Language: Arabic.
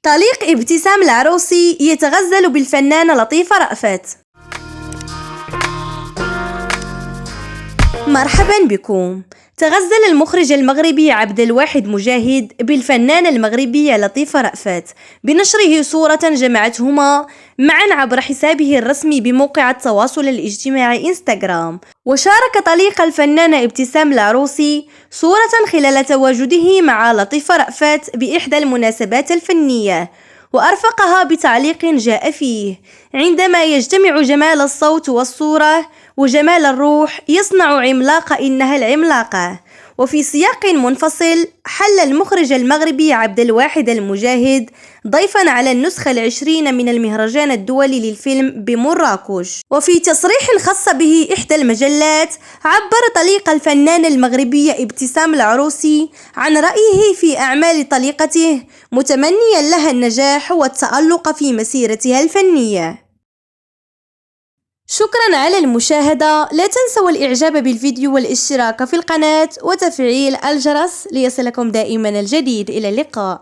طليق ابتسام العروسي يتغزل بالفنانة لطيفة رأفت. مرحبا بكم. تغزل المخرج المغربي عبد الواحد مجاهد بالفنانة المغربية لطيفة رأفت بنشره صورة جمعتهما معا عبر حسابه الرسمي بموقع التواصل الاجتماعي انستغرام. وشارك طليق الفنانة ابتسام العروسي صورة خلال تواجده مع لطيفة رأفت بإحدى المناسبات الفنية، وأرفقها بتعليق جاء فيه: عندما يجتمع جمال الصوت والصورة وجمال الروح يصنع عملاق إنها العملاقة. وفي سياق منفصل حل المخرج المغربي عبد الواحد المجاهد ضيفا على النسخة 20 من المهرجان الدولي للفيلم بمراكش. وفي تصريح خاص به إحدى المجلات عبر طليق الفنانة المغربية ابتسام العروسي عن رأيه في أعمال طليقته، متمنيا لها النجاح والتألق في مسيرتها الفنية. شكرا على المشاهدة. لا تنسوا الإعجاب بالفيديو والاشتراك في القناة وتفعيل الجرس ليصلكم دائما الجديد. إلى اللقاء.